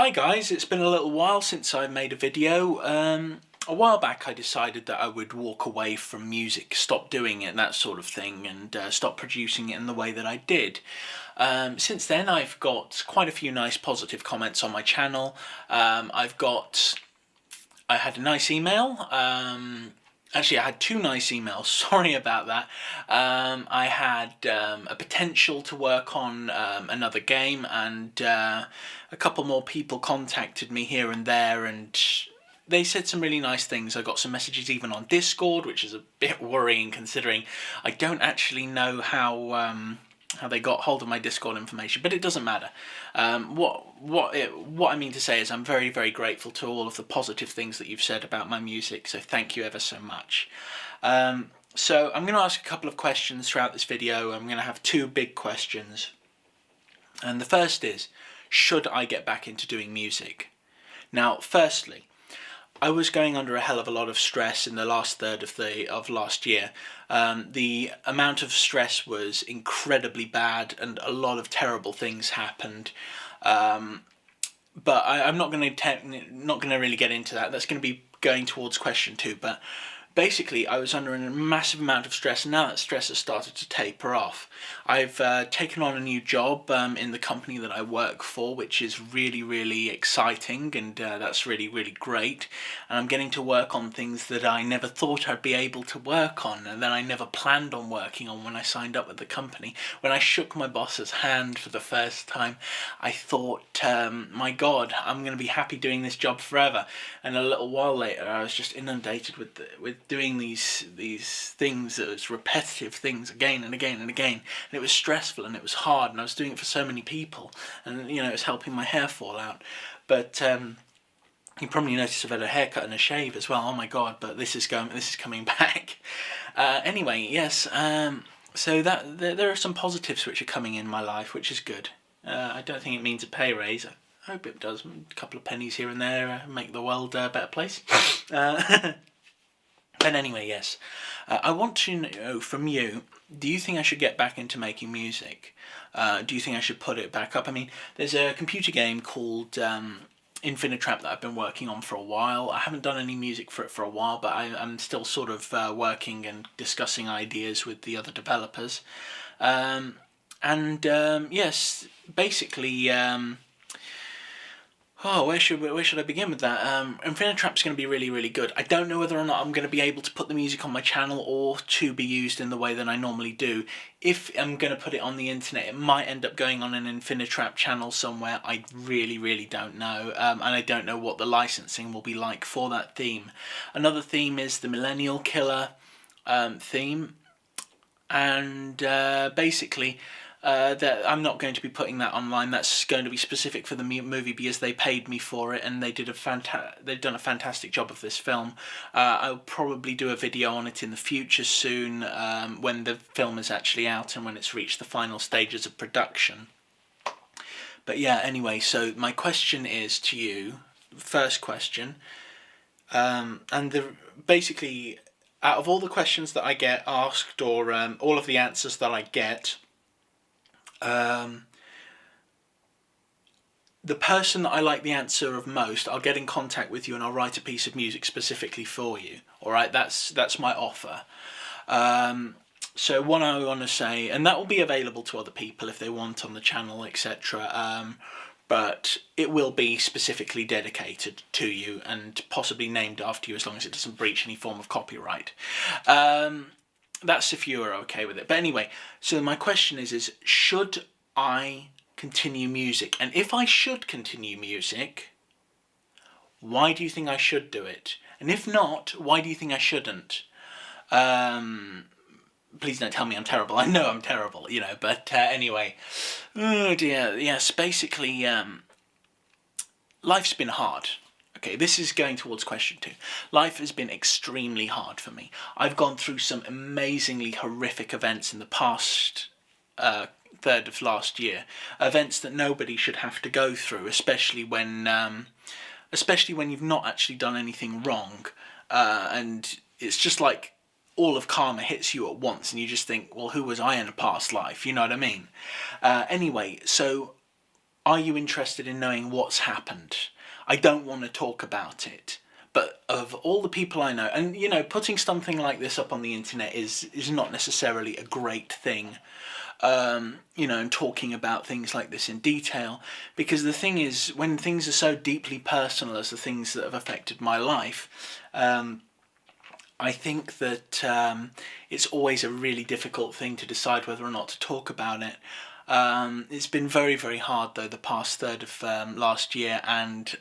Hi guys, it's been a little while since I made a video. A while back I decided that I would walk away from music, stop doing it, that sort of thing, and stop producing it in the way that I did. Since then I've got quite a few nice positive comments on my channel. I had a nice email. Actually, I had two nice emails. Sorry about that. I had a potential to work on another game, and a couple more people contacted me here and there, and they said some really nice things. I got some messages even on Discord, which is a bit worrying considering I don't actually know how they got hold of my Discord information, but it doesn't matter. What I mean to say is I'm very, very grateful to all of the positive things that you've said about my music, so thank you ever so much. So I'm going to ask a couple of questions throughout this video. I'm going to have two big questions. And the first is, should I get back into doing music? Now, firstly, I was going under a hell of a lot of stress in the last third of last year. The amount of stress was incredibly bad, and a lot of terrible things happened. But I'm not going to really get into that. That's going to be going towards question two. But basically, I was under a massive amount of stress, and now that stress has started to taper off. I've taken on a new job in the company that I work for, which is really, really exciting, and that's really, really great. And I'm getting to work on things that I never thought I'd be able to work on, and that I never planned on working on when I signed up with the company. When I shook my boss's hand for the first time, I thought, my God, I'm going to be happy doing this job forever. And a little while later, I was just inundated with doing these things, those repetitive things again and again and again, and it was stressful and it was hard, and I was doing it for so many people, and it was helping my hair fall out. But you probably noticed I've had a haircut and a shave as well. Oh my God! But this is coming back. Anyway, yes. So there are some positives which are coming in my life, which is good. I don't think it means a pay raise. I hope it does. A couple of pennies here and there make the world a better place. But anyway, yes. I want to know from you, do you think I should get back into making music? Do you think I should put it back up? I mean, there's a computer game called Trap that I've been working on for a while. I haven't done any music for it for a while, but I'm still sort of working and discussing ideas with the other developers. Yes, basically... where should I begin with that? Trap's going to be really, really good. I don't know whether or not I'm going to be able to put the music on my channel or to be used in the way that I normally do. If I'm going to put it on the internet, it might end up going on an Trap channel somewhere. I really, really don't know. And I don't know what the licensing will be like for that theme. Another theme is the Millennial Killer theme. And basically... that I'm not going to be putting that online. That's going to be specific for the movie because they paid me for it, and they've done a fantastic job of this film. I'll probably do a video on it in the future soon, when the film is actually out and when it's reached the final stages of production. But yeah, anyway, so my question is to you, first question, basically, out of all the questions that I get asked, or all of the answers that I get, the person that I like the answer of most, I'll get in contact with you and I'll write a piece of music specifically for you. Alright, that's my offer. So what I want to say, and that will be available to other people if they want on the channel, etc. But it will be specifically dedicated to you and possibly named after you, as long as it doesn't breach any form of copyright. That's if you are okay with it. But anyway, so my question is should I continue music? And if I should continue music, why do you think I should do it? And if not, why do you think I shouldn't? Please don't tell me I'm terrible. I know I'm terrible, but anyway. Oh dear, yes, basically, life's been hard. Okay, this is going towards question two. Life has been extremely hard for me. I've gone through some amazingly horrific events in the past third of last year. Events that nobody should have to go through, especially when you've not actually done anything wrong. And it's just like all of karma hits you at once, and you just think, well, who was I in a past life? You know what I mean? Anyway, so are you interested in knowing what's happened? I don't want to talk about it. But of all the people I know, and putting something like this up on the internet is not necessarily a great thing, and talking about things like this in detail, because the thing is, when things are so deeply personal as the things that have affected my life, I think that it's always a really difficult thing to decide whether or not to talk about it. It's been very, very hard though the past third of last year, and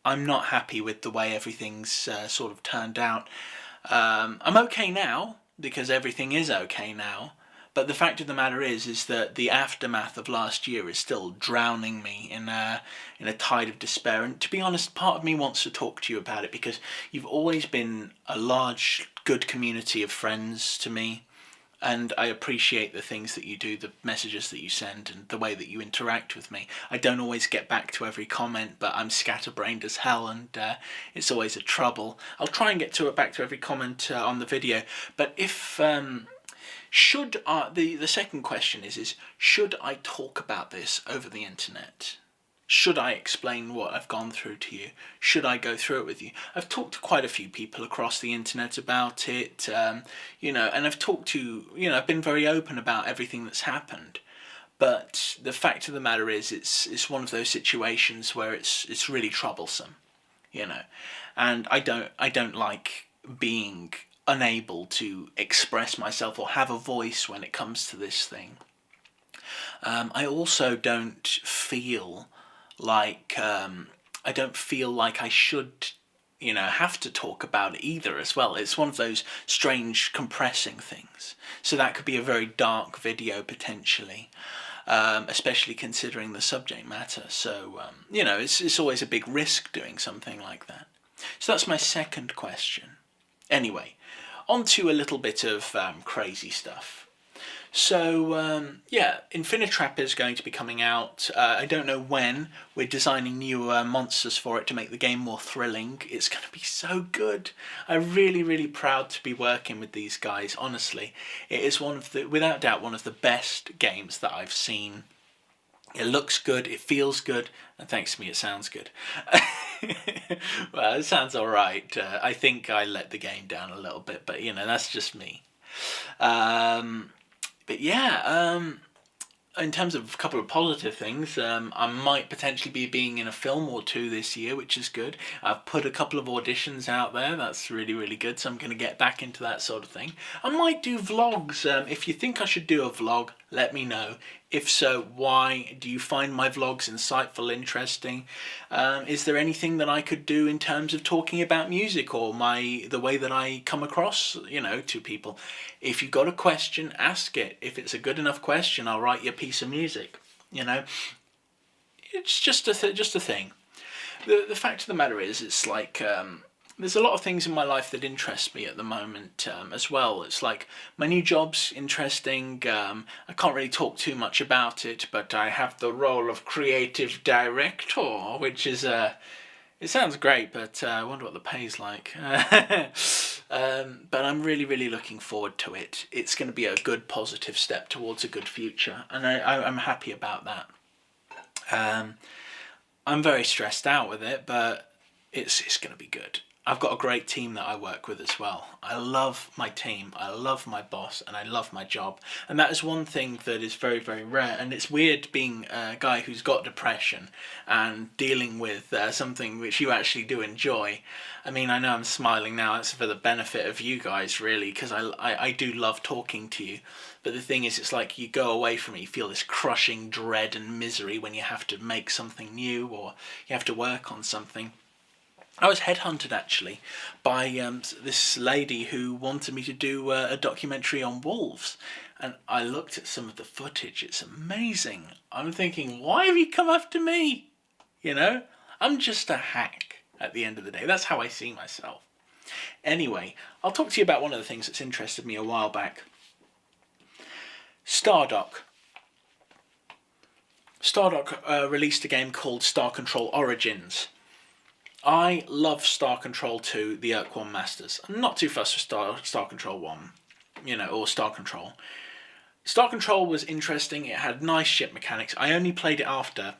I'm not happy with the way everything's sort of turned out. I'm okay now, because everything is okay now, but the fact of the matter is that the aftermath of last year is still drowning me in a tide of despair. And to be honest, part of me wants to talk to you about it, because you've always been a large, good community of friends to me. And I appreciate the things that you do, the messages that you send, and the way that you interact with me. I don't always get back to every comment, but I'm scatterbrained as hell, and it's always a trouble. I'll try and get back to every comment on the video. But if should the second question is should I talk about this over the internet? Should I explain what I've gone through to you? Should I go through it with you? I've talked to quite a few people across the internet about it, and I've talked to, I've been very open about everything that's happened. But the fact of the matter is, it's one of those situations where it's really troublesome, and I don't like being unable to express myself or have a voice when it comes to this thing. I also don't feel like I should have to talk about it either as well. It's one of those strange compressing things, so that could be a very dark video potentially, especially considering the subject matter. So it's always a big risk doing something like that. So that's my second question. Anyway, on to a little bit of crazy stuff. So, Infinitrap is going to be coming out. I don't know when. We're designing new monsters for it to make the game more thrilling. It's going to be so good. I'm really, really proud to be working with these guys, honestly. It is without doubt, one of the best games that I've seen. It looks good, it feels good, and thanks to me it sounds good. Well, it sounds alright. I think I let the game down a little bit, but that's just me. But yeah, in terms of a couple of positive things, I might potentially be being in a film or two this year, which is good. I've put a couple of auditions out there. That's really, really good. So I'm going to get back into that sort of thing. I might do vlogs. If you think I should do a vlog, let me know. If so, why? Do you find my vlogs insightful, interesting? Is there anything that I could do in terms of talking about music or the way that I come across, to people? If you've got a question, ask it. If it's a good enough question, I'll write you a piece of music. It's just a thing. The fact of the matter is, it's like there's a lot of things in my life that interest me at the moment as well. It's like my new job's interesting. I can't really talk too much about it, but I have the role of creative director, which is it sounds great, but I wonder what the pay's like. But I'm really, really looking forward to it. It's going to be a good, positive step towards a good future, and I'm happy about that. I'm very stressed out with it, but it's going to be good. I've got a great team that I work with as well. I love my team, I love my boss, and I love my job. And that is one thing that is very, very rare. And it's weird being a guy who's got depression and dealing with something which you actually do enjoy. I mean, I know I'm smiling now. It's for the benefit of you guys, really, because I do love talking to you. But the thing is, it's like you go away from it, you feel this crushing dread and misery when you have to make something new or you have to work on something. I was headhunted actually by this lady who wanted me to do a documentary on wolves, and I looked at some of the footage. It's amazing. I'm thinking, why have you come after me? I'm just a hack at the end of the day. That's how I see myself. Anyway, I'll talk to you about one of the things that's interested me a while back. Stardock released a game called Star Control Origins. I love Star Control 2, the Urk-1 Masters. I'm not too fussed with Star Control 1, or Star Control. Star Control was interesting. It had nice ship mechanics. I only played it after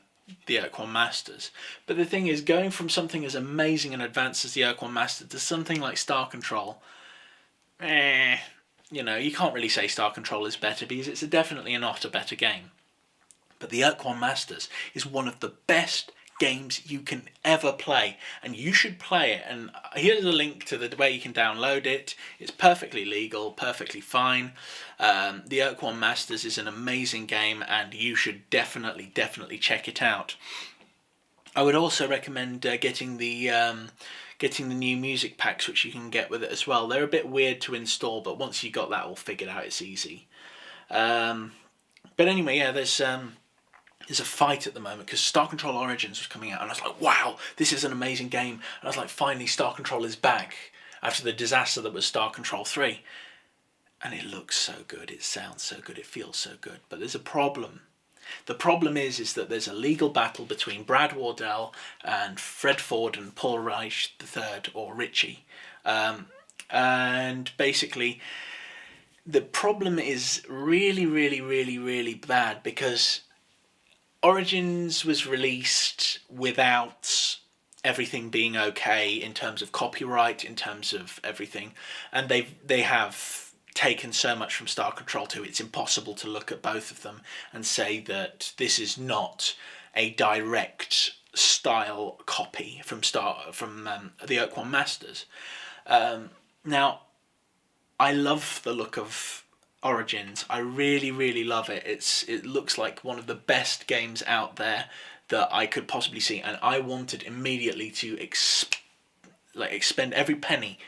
the Erk One Masters. But the thing is, going from something as amazing and advanced as the Erk One Master to something like Star Control, you can't really say Star Control is better because it's definitely not a better game. But the Erk One Masters is one of the best games you can ever play, and you should play it. And here's a link to the way you can download it. It's perfectly legal, perfectly fine. The Erk One Masters is an amazing game, and you should definitely check it out. I would also recommend getting the new music packs, which you can get with it as well. They're a bit weird to install, but once you got that all figured out, it's easy. But anyway, yeah, there's a fight at the moment because Star Control Origins was coming out, and I was like, wow, this is an amazing game. And I was like, finally, Star Control is back after the disaster that was Star Control 3. And it looks so good, it sounds so good, it feels so good. But there's a problem. The problem is that there's a legal battle between Brad Wardell and Fred Ford and Paul Reich III, or Richie. And basically, the problem is really bad because Origins was released without everything being okay in terms of copyright, in terms of everything, and they have taken so much from Star Control 2. It's impossible to look at both of them and say that this is not a direct style copy from the Erk One Masters. Now, I love the look of Origins. I really love it. It looks like one of the best games out there that I could possibly see, and I wanted immediately to expend every penny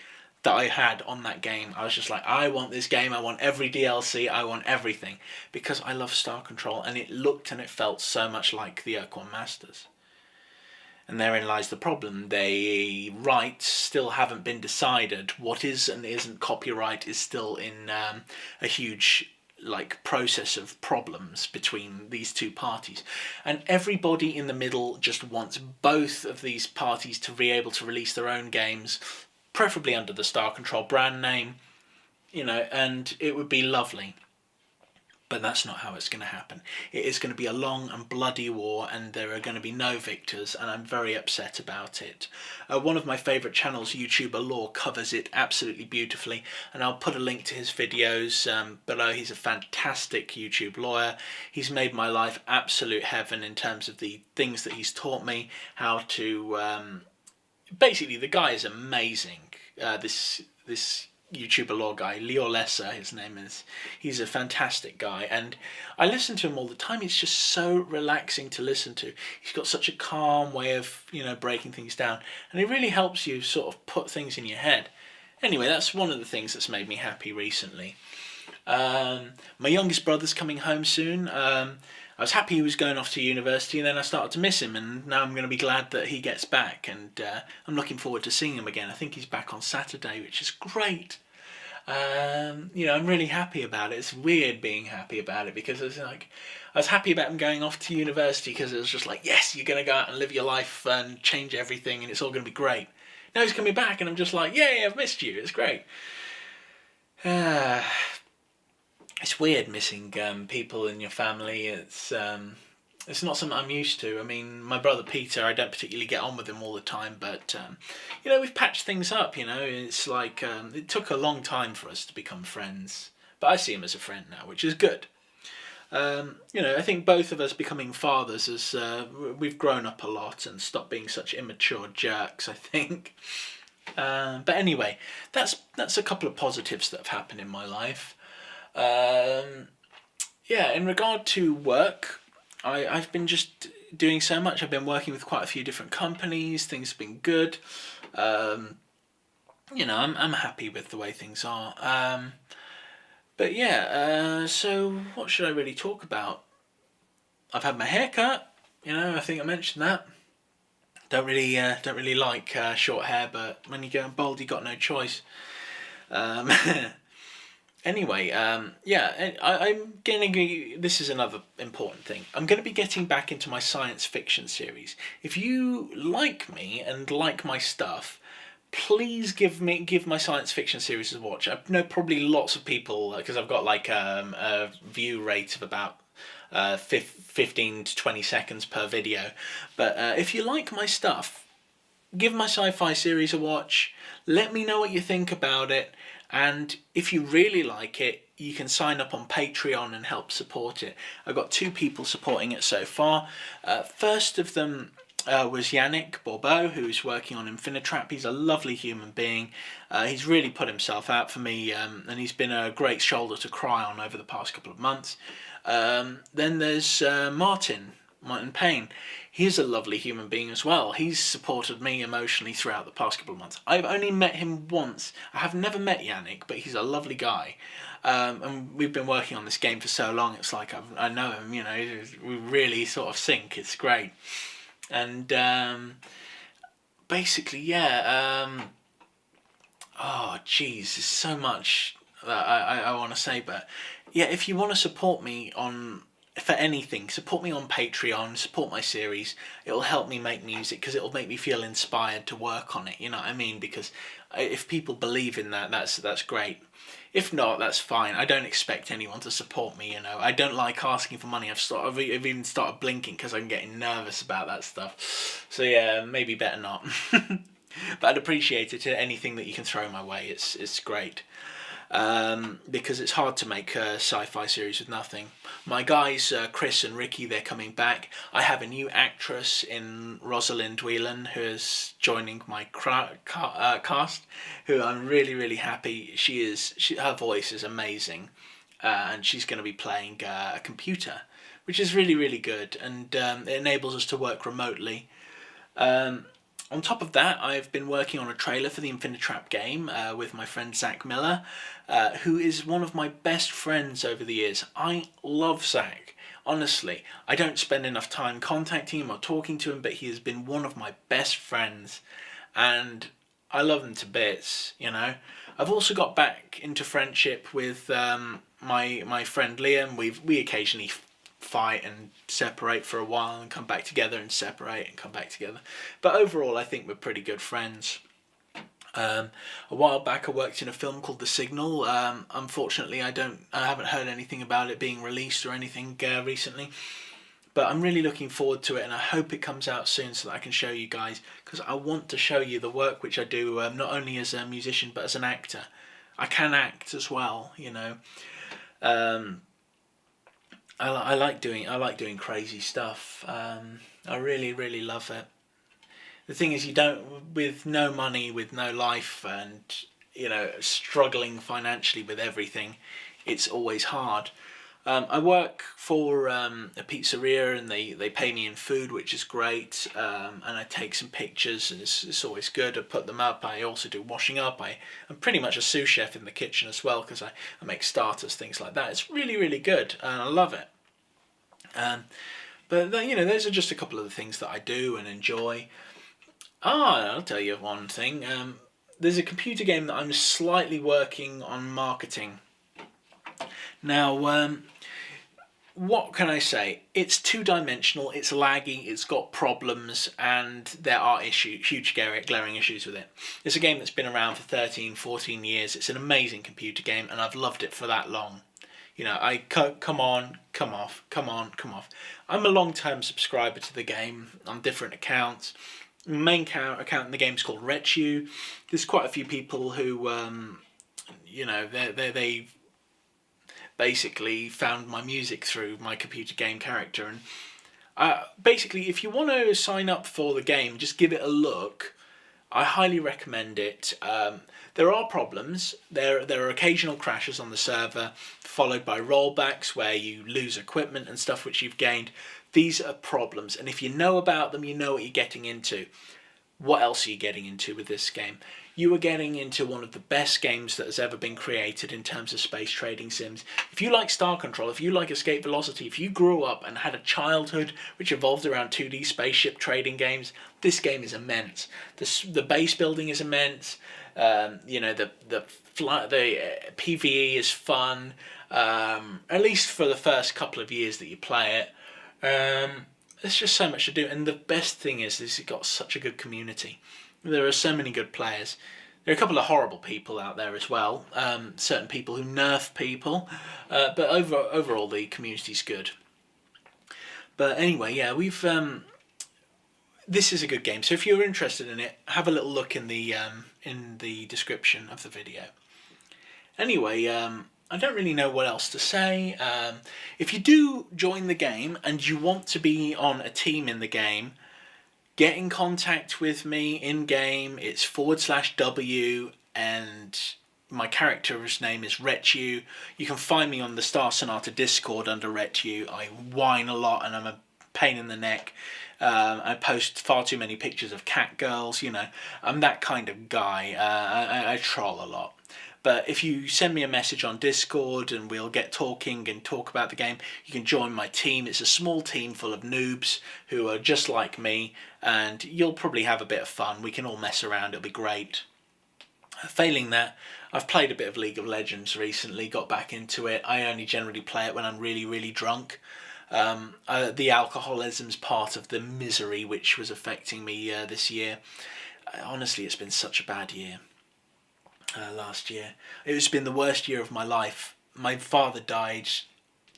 that I had on that game. I was just like, I want this game. I want every DLC. I want everything because I love Star Control, and it looked and it felt so much like the Erk One Masters. And therein lies the problem. The rights still haven't been decided. What is and isn't copyright is still in a huge process of problems between these two parties. And everybody in the middle just wants both of these parties to be able to release their own games, preferably under the Star Control brand name, and it would be lovely. But that's not how it's going to happen. It is going to be a long and bloody war, and there are going to be no victors, and I'm very upset about it. One of my favourite channels, YouTuber Law, covers it absolutely beautifully, and I'll put a link to his videos below. He's a fantastic YouTube lawyer. He's made my life absolute heaven in terms of the things that he's taught me, how to... basically, the guy is amazing. This YouTuber law guy, Leo Lesser, his name is. He's a fantastic guy, and I listen to him all the time. It's just so relaxing to listen to. He's got such a calm way of, breaking things down, and it really helps you sort of put things in your head. Anyway, that's one of the things that's made me happy recently. My youngest brother's coming home soon. I was happy he was going off to university, and then I started to miss him, and now I'm going to be glad that he gets back, and I'm looking forward to seeing him again. I think he's back on Saturday, which is great. I'm really happy about it. It's weird being happy about it because it's like I was happy about him going off to university because it was just like, yes, you're going to go out and live your life and change everything, and it's all going to be great. Now he's coming back, and I'm just like, yay, I've missed you. It's great. It's weird missing people in your family. It's not something I'm used to. I mean, my brother Peter, I don't particularly get on with him all the time, but we've patched things up. It's like it took a long time for us to become friends, but I see him as a friend now, which is good. I think both of us becoming fathers as we've grown up a lot and stopped being such immature jerks, I think. But anyway, that's a couple of positives that have happened in my life. In regard to work, I've been just doing so much. I've been working with quite a few different companies. Things have been good. I'm happy with the way things are. So what should I really talk about? I've had my hair cut. I think I mentioned that. Don't really like short hair, but when you go bald, you got no choice. Anyway, I'm going to... This is another important thing. I'm going to be getting back into my science fiction series. If you like me and like my stuff, please give my science fiction series a watch. I know probably lots of people, because I've got a view rate of about 15 to 20 seconds per video. But if you like my stuff, give my sci-fi series a watch. Let me know what you think about it. And if you really like it, you can sign up on Patreon and help support it. I've got 2 people supporting it so far. First of them was Yannick Bourbeau, who's working on Infinitrap. He's a lovely human being. He's really put himself out for me, and he's been a great shoulder to cry on over the past couple of months. Then there's Martin Payne. He's a lovely human being as well. He's supported me emotionally throughout the past couple of months. I've only met him once. I have never met Yannick, but he's a lovely guy. And we've been working on this game for so long, it's like I know him, you know, we really sort of sync. It's great. And basically, yeah, oh geez, there's so much that I want to say, but yeah, if you want to support me for anything, support me on Patreon, support my series. It'll help me make music because it'll make me feel inspired to work on it, you know what I mean? Because if people believe in that, that's great. If not, that's fine. I don't expect anyone to support me, you know. I don't like asking for money. I've even started blinking because I'm getting nervous about that stuff. So yeah, maybe better not. But I'd appreciate it. Anything that you can throw my way, it's great. Because it's hard to make a sci-fi series with nothing. My guys, Chris and Ricky, they're coming back. I have a new actress in Rosalind Whelan who is joining my cast, who I'm really, really happy. Her voice is amazing, and she's going to be playing a computer, which is really, really good, and it enables us to work remotely. On top of that, I've been working on a trailer for the Infinitrap game with my friend Zach Miller, who is one of my best friends over the years. I love Zach. Honestly, I don't spend enough time contacting him or talking to him, but he has been one of my best friends, and I love him to bits, you know. I've also got back into friendship with my friend Liam. We occasionally fight and separate for a while and come back together and separate and come back together, but overall I think we're pretty good friends. A while back I worked in a film called The Signal. Unfortunately I haven't heard anything about it being released or anything recently, but I'm really looking forward to it, and I hope it comes out soon so that I can show you guys, because I want to show you the work which I do, not only as a musician but as an actor. I can act as well, you know. I like doing crazy stuff. I really, really love it. The thing is, with no money, with no life, and you know, struggling financially with everything, it's always hard. I work for a pizzeria, and they pay me in food, which is great. And I take some pictures, and it's always good. I put them up. I also do washing up. I'm pretty much a sous chef in the kitchen as well, because I make starters, things like that. It's really, really good, and I love it. But you know, those are just a couple of the things that I do and enjoy. I'll tell you one thing. There's a computer game that I'm slightly working on marketing. Now, what can I say? It's two-dimensional, it's laggy, it's got problems, and there are huge glaring issues with it. It's a game that's been around for 13, 14 years. It's an amazing computer game, and I've loved it for that long. You know, come on, come off. I'm a long-term subscriber to the game on different accounts. The main account in the game is called Rechu. There's quite a few people who, you know, they basically found my music through my computer game character. And basically, if you want to sign up for the game, just give it a look. I highly recommend it. There are problems. There are occasional crashes on the server, followed by rollbacks where you lose equipment and stuff which you've gained. These are problems, and if you know about them, you know what you're getting into. What else are you getting into with this game? You are getting into one of the best games that has ever been created in terms of space trading sims. If you like Star Control, if you like Escape Velocity, if you grew up and had a childhood which evolved around 2D spaceship trading games, this game is immense. The base building is immense. You know, the PvE is fun. At least for the first couple of years that you play it. There's just so much to do, and the best thing is it's got such a good community. There are so many good players. There are a couple of horrible people out there as well. Certain people who nerf people, but overall the community's good. But anyway, yeah, we've this is a good game. So if you're interested in it, have a little look in the description of the video. Anyway, I don't really know what else to say. If you do join the game and you want to be on a team in the game, get in contact with me in game. It's /W and my character's name is Retu. You can find me on the Star Sonata Discord under Retu. I whine a lot and I'm a pain in the neck. I post far too many pictures of cat girls, you know. I'm that kind of guy. I troll a lot. But if you send me a message on Discord and we'll get talking and talk about the game, you can join my team. It's a small team full of noobs who are just like me, and you'll probably have a bit of fun. We can all mess around. It'll be great. Failing that, I've played a bit of League of Legends recently, got back into it. I only generally play it when I'm really, really drunk. The alcoholism's part of the misery which was affecting me this year. Honestly, it's been such a bad year. Last year, it's been the worst year of my life. My father died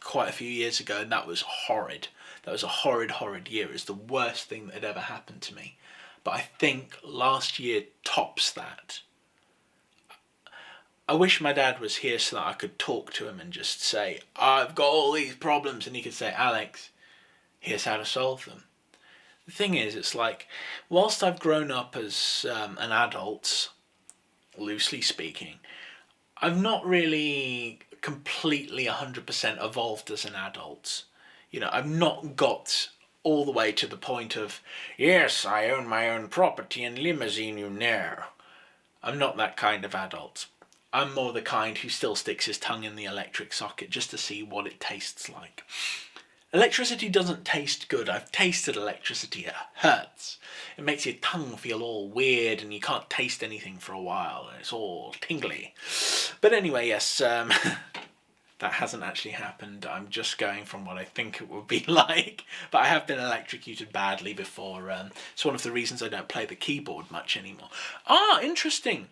quite a few years ago, and that was horrid. That was a horrid year. It's the worst thing that had ever happened to me. But I think last year tops that. I wish my dad was here so that I could talk to him and just say, I've got all these problems, and he could say, Alex, here's how to solve them. The thing is, it's like, whilst I've grown up as an adult, loosely speaking, I've not really completely 100% evolved as an adult. You know, I've not got all the way to the point of, yes, I own my own property and limousine, you know. I'm not that kind of adult. I'm more the kind who still sticks his tongue in the electric socket just to see what it tastes like. Electricity doesn't taste good. I've tasted electricity. It hurts. It makes your tongue feel all weird and you can't taste anything for a while. It's all tingly. But anyway, yes, that hasn't actually happened. I'm just going from what I think it would be like. But I have been electrocuted badly before. It's one of the reasons I don't play the keyboard much anymore. Ah, interesting.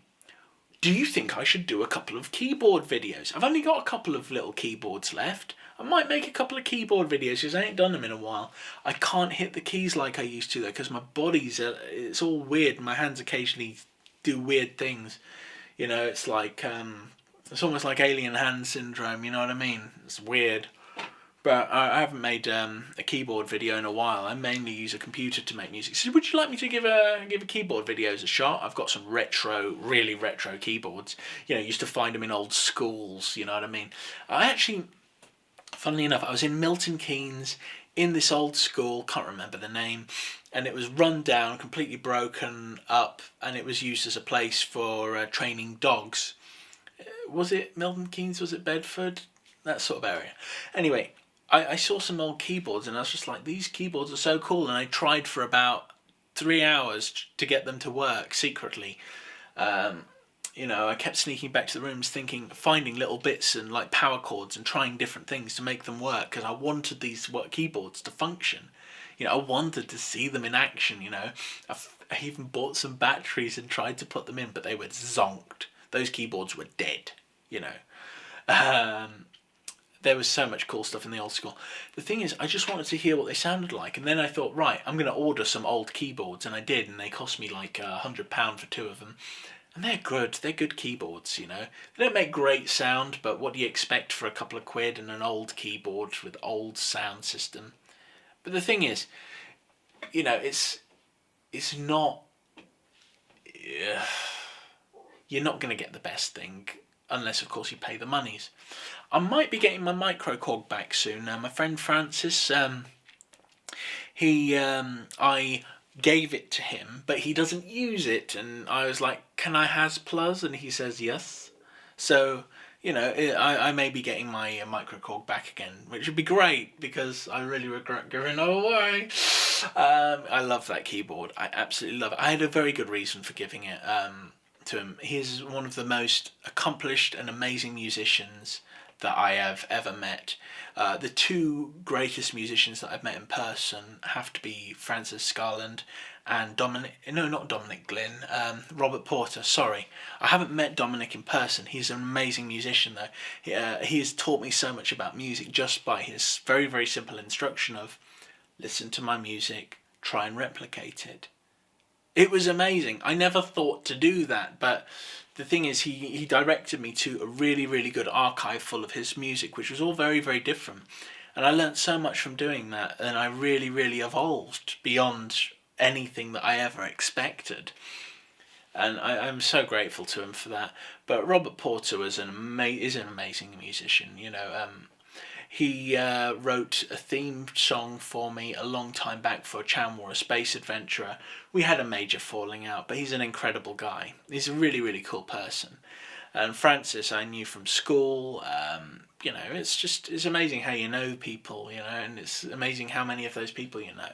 Do you think I should do a couple of keyboard videos? I've only got a couple of little keyboards left. I might make a couple of keyboard videos because I ain't done them in a while. I can't hit the keys like I used to though because my body's, it's all weird. My hands occasionally do weird things. You know, it's like, it's almost like alien hand syndrome, you know what I mean? It's weird. But I haven't made a keyboard video in a while. I mainly use a computer to make music. So would you like me to give a keyboard videos a shot? I've got some really retro keyboards. You know, used to find them in old schools, you know what I mean? I actually, funnily enough, I was in Milton Keynes in this old school, can't remember the name, and it was run down, completely broken up, and it was used as a place for training dogs. Was it Milton Keynes? Was it Bedford? That sort of area. Anyway, I saw some old keyboards and I was just like, these keyboards are so cool, and I tried for about 3 hours to get them to work secretly. You know, I kept sneaking back to the rooms finding little bits and like power chords and trying different things to make them work because I wanted these keyboards to function. You know, I wanted to see them in action, you know. I even bought some batteries and tried to put them in, but they were zonked. Those keyboards were dead, you know. There was so much cool stuff in the old school. The thing is, I just wanted to hear what they sounded like, and then I thought, right, I'm going to order some old keyboards, and I did, and they cost me like £100 for 2 of them. And they're good. They're good keyboards, you know. They don't make great sound, but what do you expect for a couple of quid and an old keyboard with old sound system? But the thing is, you know, it's not. You're not going to get the best thing unless, of course, you pay the monies. I might be getting my microcorg back soon. My friend Francis, I gave it to him, but he doesn't use it, and I was like, can I has plus? And he says yes. So, you know, I may be getting my microcorg back again, which would be great because I really regret giving it away. I love that keyboard. I absolutely love it. I had a very good reason for giving it to him. He's one of the most accomplished and amazing musicians that I have ever met. The 2 greatest musicians that I've met in person have to be Francis Scarland and Dominic Glynn, Robert Porter, sorry. I haven't met Dominic in person. He's an amazing musician though. He has taught me so much about music just by his very, very simple instruction of listen to my music, try and replicate it. It was amazing. I never thought to do that, but the thing is, he directed me to a really, really good archive full of his music, which was all very, very different. And I learnt so much from doing that, and I really, really evolved beyond anything that I ever expected. And I'm so grateful to him for that. But Robert Porter is an amazing musician. He wrote a theme song for me a long time back for Chan War, a space adventurer. We had a major falling out, but he's an incredible guy. He's a really, really cool person. And Francis I knew from school. It's amazing how you know people, and it's amazing how many of those people you know.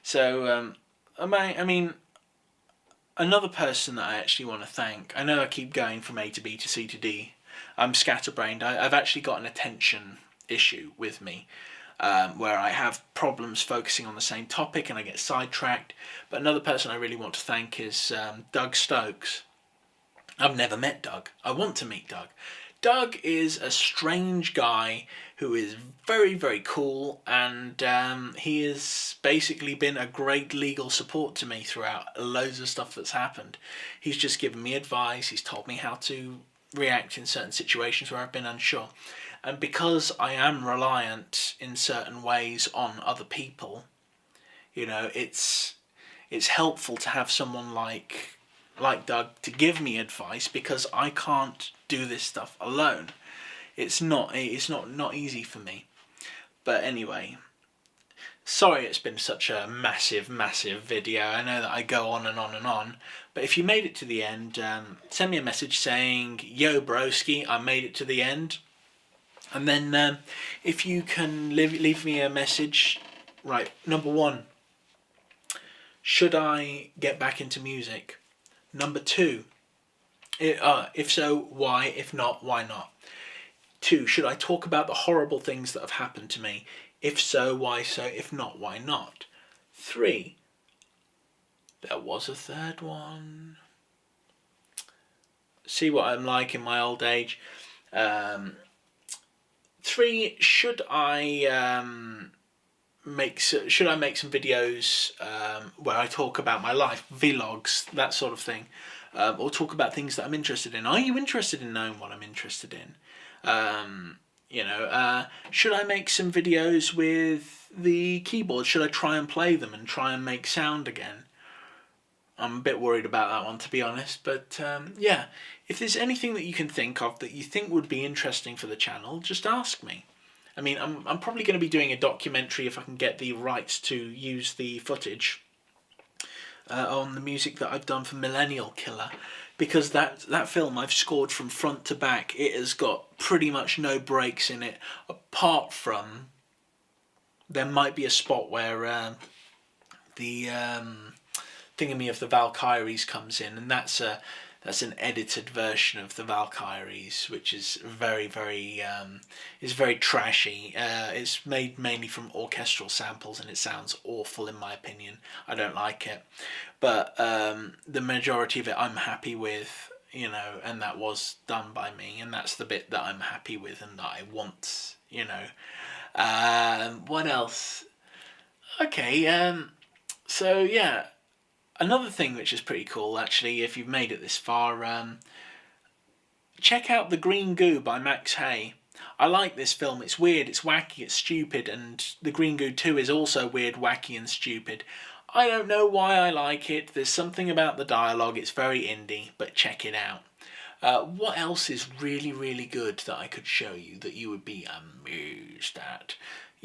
So, I mean, another person that I actually want to thank, I know I keep going from A to B to C to D. I'm scatterbrained. I've actually got an attention issue with me, where I have problems focusing on the same topic and I get sidetracked. But another person I really want to thank is Doug Stokes. I've never met Doug. I want to meet Doug. Doug is a strange guy who is very, very cool, and he has basically been a great legal support to me throughout loads of stuff that's happened. He's just given me advice, he's told me how to react in certain situations where I've been unsure. And because I am reliant in certain ways on other people, it's helpful to have someone like Doug to give me advice, because I can't do this stuff alone. It's not easy for me. But anyway, sorry it's been such a massive video. I know that I go on and on and on, but if you made it to the end, send me a message saying, yo broski, I made it to the end. And then if you can leave me a message, right, number 1, should I get back into music? Number 2, if so, why? If not, why not? 2, should I talk about the horrible things that have happened to me? If so, why so? If not, why not? 3, there was a third one. See what I'm like in my old age. 3, should I make some videos where I talk about my life, vlogs, that sort of thing, or talk about things that I'm interested in? Are you interested in knowing what I'm interested in? Should I make some videos with the keyboard? Should I try and play them and try and make sound again? I'm a bit worried about that one, to be honest, but yeah, if there's anything that you can think of that you think would be interesting for the channel, just ask me. I mean, I'm probably going to be doing a documentary, if I can get the rights to use the footage, on the music that I've done for Millennial Killer, because that film I've scored from front to back. It has got pretty much no breaks in it, apart from there might be a spot where the thingamy of the Valkyries comes in, and that's an edited version of the Valkyries, which is very, very trashy. It's made mainly from orchestral samples, and it sounds awful in my opinion. I don't like it, but the majority of it I'm happy with, and that was done by me, and that's the bit that I'm happy with and that I want. What else? Okay, so yeah. Another thing which is pretty cool, actually, if you've made it this far, check out The Green Goo by Max Hay. I like this film. It's weird, it's wacky, it's stupid, and The Green Goo 2 is also weird, wacky, and stupid. I don't know why I like it. There's something about the dialogue. It's very indie, but check it out. What else is really, really good that I could show you that you would be amused at?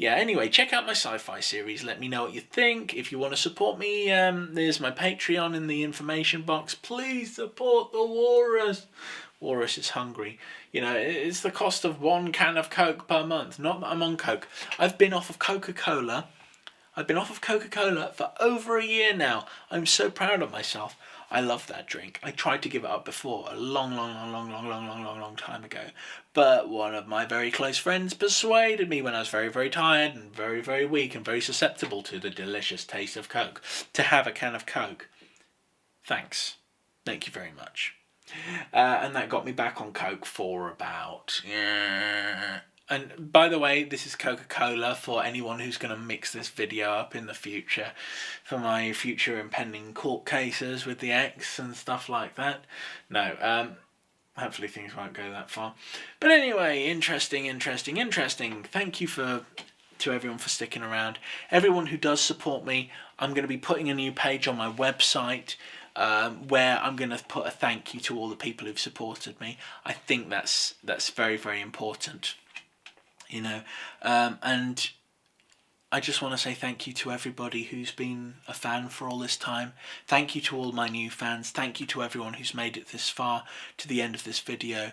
Yeah, anyway, check out my sci-fi series. Let me know what you think. If you want to support me, there's my Patreon in the information box. Please support the Walrus. Walrus is hungry. It's the cost of 1 can of Coke per month. Not that I'm on Coke. I've been off of Coca-Cola. For over a year now. I'm so proud of myself. I love that drink. I tried to give it up before, a long time ago. But one of my very close friends persuaded me when I was very, very tired and very, very weak and very susceptible to the delicious taste of Coke to have a can of Coke. Thanks. Thank you very much. And that got me back on Coke for about And by the way, this is Coca-Cola for anyone who's going to mix this video up in the future for my future impending court cases with the ex and stuff like that. No, hopefully things won't go that far. But anyway, interesting. Thank you to everyone for sticking around. Everyone who does support me, I'm going to be putting a new page on my website where I'm going to put a thank you to all the people who've supported me. I think that's very, very important. And I just want to say thank you to everybody who's been a fan for all this time. Thank you to all my new fans. Thank you to everyone who's made it this far to the end of this video.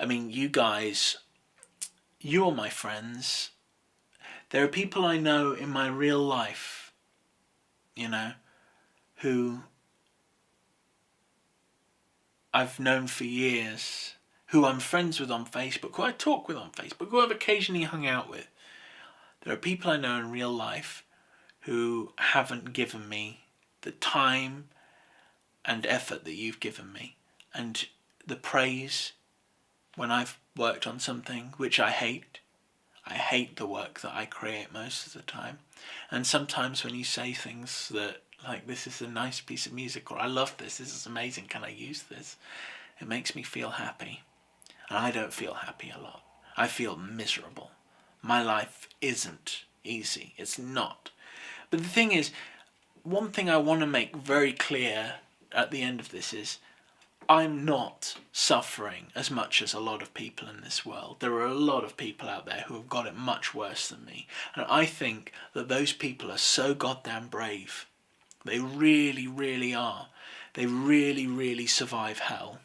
I mean, you guys, you are my friends. There are people I know in my real life, who I've known for years, who I'm friends with on Facebook, who I talk with on Facebook, who I've occasionally hung out with. There are people I know in real life who haven't given me the time and effort that you've given me, and the praise when I've worked on something which I hate. I hate the work that I create most of the time. And sometimes when you say things that, like, this is a nice piece of music, or I love this is amazing, can I use this? It makes me feel happy. And I don't feel happy a lot. I feel miserable. My life isn't easy. It's not. But the thing is, one thing I want to make very clear at the end of this is, I'm not suffering as much as a lot of people in this world. There are a lot of people out there who have got it much worse than me. And I think that those people are so goddamn brave. They really, really are. They really, really survive hell.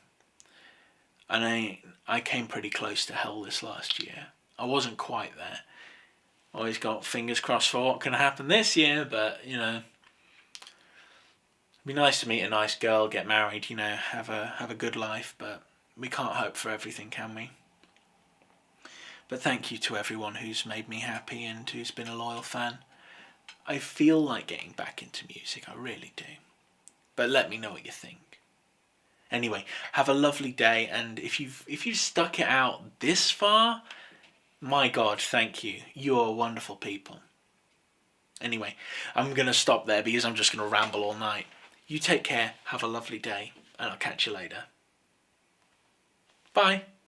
And I came pretty close to hell this last year. I wasn't quite there. Always got fingers crossed for what can happen this year, but, it'd be nice to meet a nice girl, get married, have a good life, but we can't hope for everything, can we? But thank you to everyone who's made me happy and who's been a loyal fan. I feel like getting back into music, I really do. But let me know what you think. Anyway, have a lovely day, and if you've stuck it out this far, my God, thank you. You're wonderful people. Anyway, I'm going to stop there because I'm just going to ramble all night. You take care, have a lovely day, and I'll catch you later. Bye.